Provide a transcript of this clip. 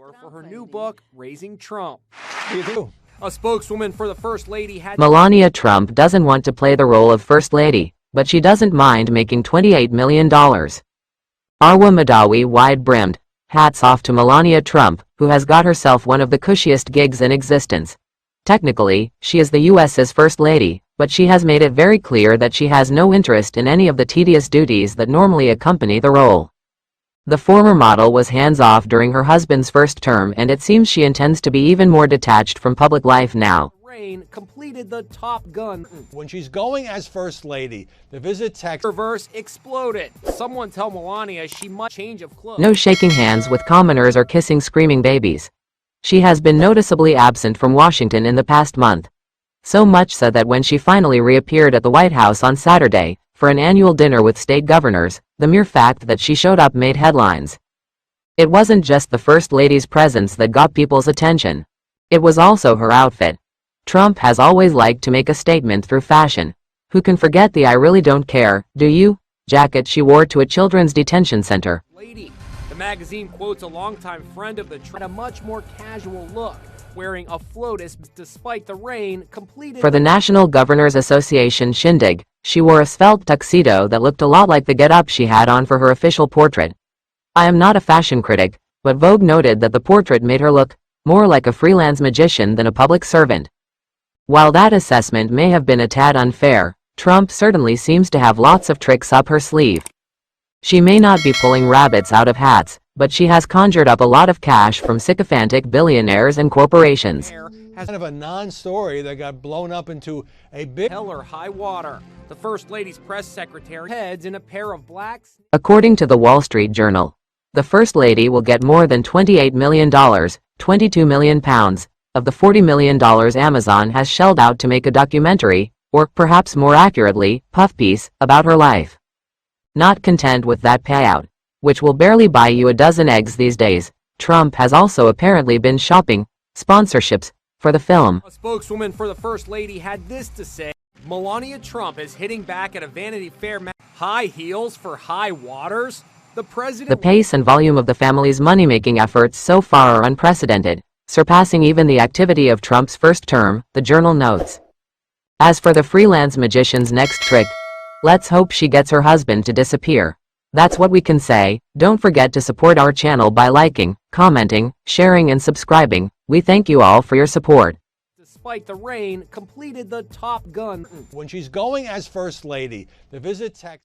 For her new book, Raising Trump. A spokeswoman for the First Lady had Melania Trump doesn't want to play the role of First Lady, but she doesn't mind making $28 million. Arwa Madawi wide-brimmed. Hats off to Melania Trump, who has got herself one of the cushiest gigs in existence. Technically, she is the US's First Lady, but she has made it very clear that she has no interest in any of the tedious duties that normally accompany the role. The former model was hands-off during her husband's first term, and it seems she intends to be even more detached from public life now. Rain completed the Top Gun. When she's going as First Lady, the visit text Reverse exploded. Someone tell Melania she must change of clothes. No shaking hands with commoners or kissing screaming babies. She has been noticeably absent from Washington in the past month. So much so that when she finally reappeared at the White House on Saturday, for an annual dinner with state governors, the mere fact that she showed up made headlines. It wasn't just the First Lady's presence that got people's attention. It was also her outfit. Trump has always liked to make a statement through fashion. Who can forget the "I really don't care, do you?" jacket she wore to a children's detention center? Lady. The magazine quotes a longtime friend of the Trump, a much more casual look, wearing a floatus despite the rain, completed For the National Governors Association shindig, she wore a svelte tuxedo that looked a lot like the get-up she had on for her official portrait. I am not a fashion critic, but Vogue noted that the portrait made her look more like a freelance magician than a public servant. While that assessment may have been a tad unfair, Trump certainly seems to have lots of tricks up her sleeve. She may not be pulling rabbits out of hats, but she has conjured up a lot of cash from sycophantic billionaires and corporations. has kind of a non-story that got blown up into a big hell or high water. The First Lady's press secretary heads in a pair of blacks. According to the Wall Street Journal, the First Lady will get more than $28 million, £22 million, of the $40 million Amazon has shelled out to make a documentary, or perhaps more accurately, puff piece, about her life. Not content with that payout, which will barely buy you a dozen eggs these days, Trump has also apparently been shopping sponsorships for the film. A spokeswoman for the First Lady had this to say: Melania Trump is hitting back at a Vanity Fair high heels for high waters. The pace and volume of the family's money-making efforts so far are unprecedented, surpassing even the activity of Trump's first term, the Journal notes. As for the freelance magician's next trick, let's hope she gets her husband to disappear. That's what we can say. Don't forget to support our channel by liking, commenting, sharing and subscribing. We thank you all for your support. Despite the rain, completed the Top Gun. When she's going as First Lady, the visit text